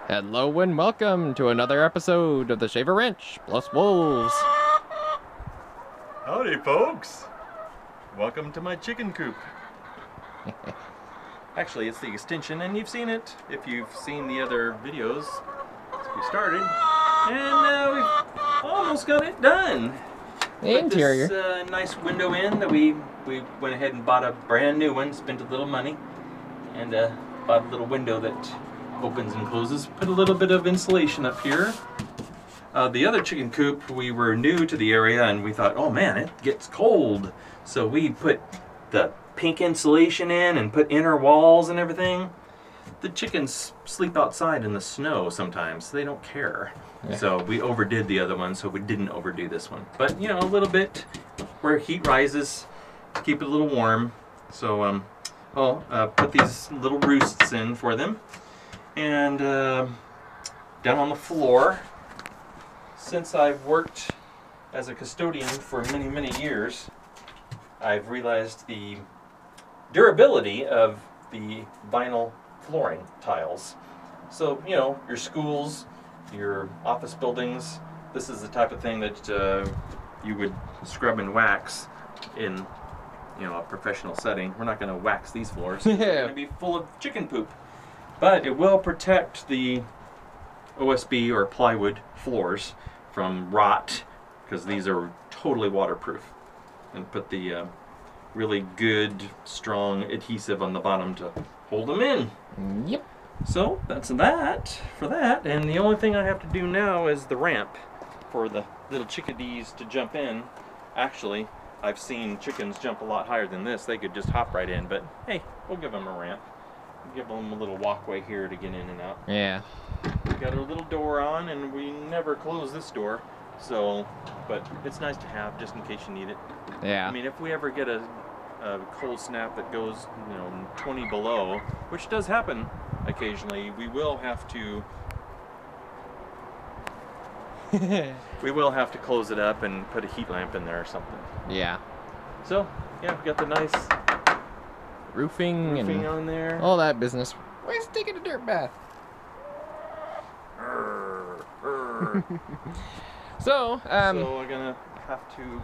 Hello and welcome to another episode of the Shaver Ranch plus Wolves. Howdy, folks. Welcome to my chicken coop. Actually, it's the extension, and you've seen it if you've seen the other videos since we started. And we've almost got it done. The interior. This nice window in that we went ahead and bought a brand new one, spent a little money, and bought a little window that opens and closes. Put a little bit of insulation up here. The other chicken coop, we were new to the area and we thought, oh man, it gets cold. So we put the pink insulation in and put inner walls and everything. The chickens sleep outside in the snow sometimes. They don't care. Yeah. So we overdid the other one, so we didn't overdo this one. But you know, a little bit where heat rises, keep it a little warm. So put these little roosts in for them. And down on the floor, since I've worked as a custodian for many, many years, I've realized the durability of the vinyl flooring tiles. So, you know, your schools, your office buildings, this is the type of thing that you would scrub and wax in, you know, a professional setting. We're not going to wax these floors. They're going to be full of chicken poop. But it will protect the OSB or plywood floors from rot, because these are totally waterproof. And put the really good, strong adhesive on the bottom to hold them in. Yep. So that's that for that. And the only thing I have to do now is the ramp for the little chickadees to jump in. Actually, I've seen chickens jump a lot higher than this. They could just hop right in, but hey, we'll give them a ramp. Give them a little walkway here to get in and out. Yeah. We got our little door on, and we never close this door. So, but it's nice to have just in case you need it. Yeah. I mean, if we ever get a cold snap that goes, you know, 20 below, which does happen occasionally, we will have to. We will have to close it up and put a heat lamp in there or something. Yeah. So, yeah, we got the nice roofing and on there. All that business. Where's taking a dirt bath? So we're gonna have to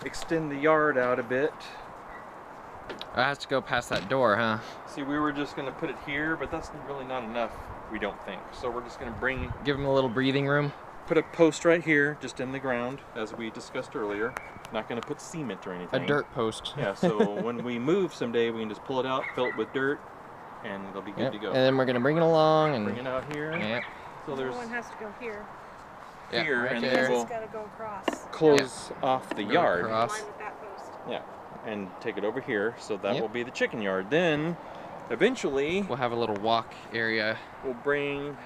extend the yard out a bit. I have to go past that door, huh? See, we were just gonna put it here, but that's really not enough, we don't think. So we're just gonna give them a little breathing room. Put a post right here, just in the ground, as we discussed earlier. Not gonna put cement or anything. A dirt post. Yeah, so when we move someday, we can just pull it out, fill it with dirt, and it'll be good to go. And then we're gonna bring it along and bring it out here. Yeah. So there's one has to go here. Here, right and there. then we'll It's got to go across. close off the yard. across. Line with that post. Yeah, and take it over here, so that Yep. will be the chicken yard. Then, eventually, we'll have a little walk area. we'll bring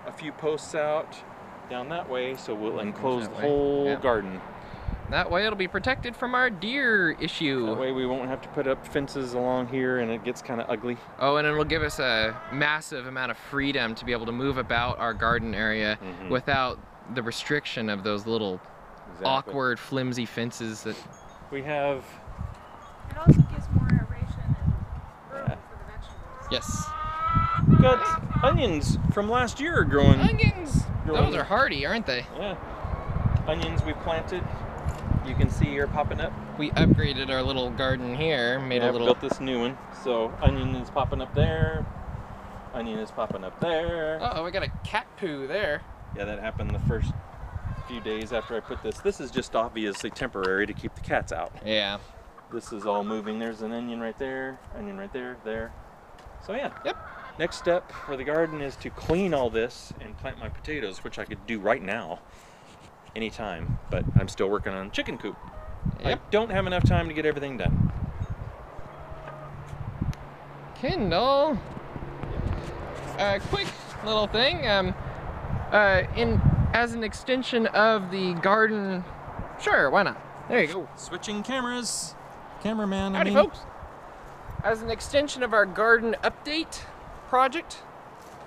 a few posts out down that way, so we'll enclose the whole garden. That way it'll be protected from our deer issue. That way we won't have to put up fences along here and it gets kind of ugly. Oh, and it'll give us a massive amount of freedom to be able to move about our garden area without the restriction of those little awkward, flimsy fences that we have. It also gives more aeration and room for the vegetables. Yes. Got onions from last year growing. Onions! Those are hardy, aren't they? Yeah. Onions we planted. You can see here popping up. We upgraded our little garden here, made a little. Built this new one. So onion is popping up there. Onion is popping up there. Uh-oh, we got a cat poo there. Yeah, that happened the first few days after I put this. This is just obviously temporary to keep the cats out. Yeah. This is all moving. There's an onion right there, there. So yeah. Yep. Next step for the garden is to clean all this and plant my potatoes, which I could do right now, anytime, but I'm still working on chicken coop. Yep. I don't have enough time to get everything done. Kendall. Quick little thing. As an extension of the garden. Sure, why not? There you go. Switching cameras. Cameraman. Howdy, folks. As an extension of our garden update project,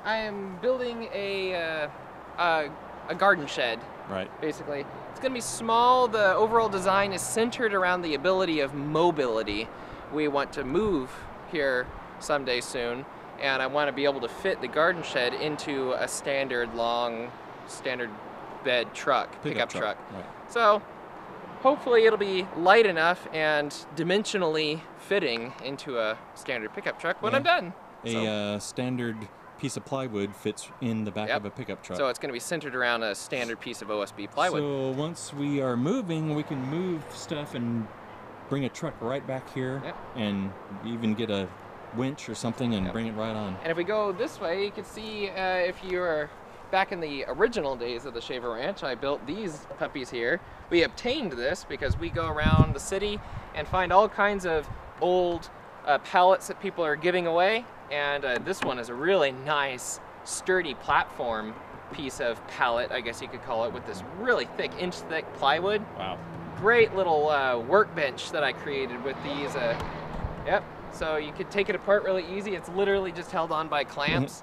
I am building a garden shed. Right. Basically, it's going to be small. The overall design is centered around the ability of mobility. We want to move here someday soon, and I want to be able to fit the garden shed into a standard bed truck, pickup truck. Right. So hopefully it'll be light enough and dimensionally fitting into a standard pickup truck when I'm done. A standard piece of plywood fits in the back of a pickup truck. So it's going to be centered around a standard piece of OSB plywood. So once we are moving, we can move stuff and bring a truck right back here, and even get a winch or something and bring it right on. And if we go this way, you can see if you were back in the original days of the Shaver Ranch, I built these puppies here. We obtained this because we go around the city and find all kinds of old pallets that people are giving away. And this one is a really nice, sturdy platform piece of pallet, I guess you could call it, with this really thick, inch-thick plywood. Wow. Great little workbench that I created with these. So you could take it apart really easy. It's literally just held on by clamps.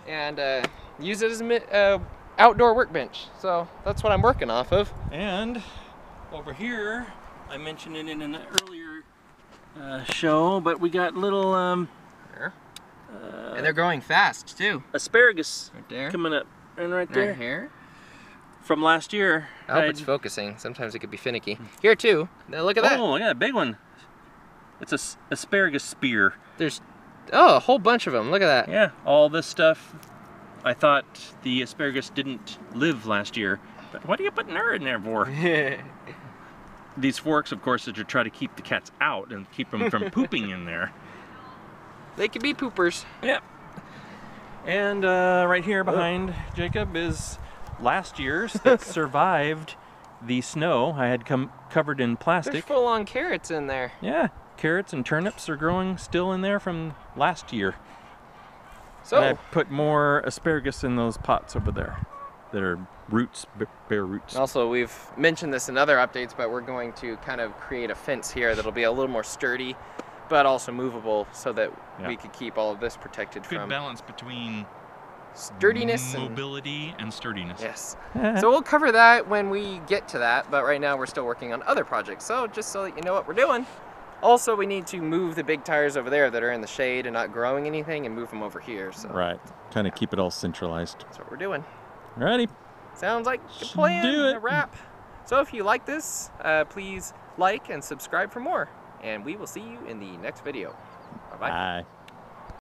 And use it as an outdoor workbench. So that's what I'm working off of. And over here, I mentioned it in an earlier show, but we got little and they're growing fast too. Asparagus right there, coming up, and right there. Right here. From last year. I hope it's focusing. Sometimes it could be finicky. Here too. Now look at that. Oh, look at that big one. It's a asparagus spear. There's a whole bunch of them. Look at that. Yeah, all this stuff. I thought the asparagus didn't live last year, but what are you putting her in there for? These forks, of course, are to try to keep the cats out and keep them from pooping in there. They could be poopers. Yep. And right here behind Jacob is last year's that survived the snow. I had covered in plastic. There's full-on carrots in there. Yeah, carrots and turnips are growing still in there from last year. So and I put more asparagus in those pots over there that are roots, bare roots. Also, we've mentioned this in other updates, but we're going to kind of create a fence here that'll be a little more sturdy, but also movable, so that we could keep all of this protected Good from balance between sturdiness mobility and sturdiness. Yes. So we'll cover that when we get to that, but right now we're still working on other projects. So just so that you know what we're doing. Also, we need to move the big tires over there that are in the shade and not growing anything and move them over here. So right. Kind of keep it all centralized. That's what we're doing. Alrighty. Sounds like a plan. Do it. A wrap. So if you like this, please like and subscribe for more. And we will see you in the next video. Bye-bye. Bye.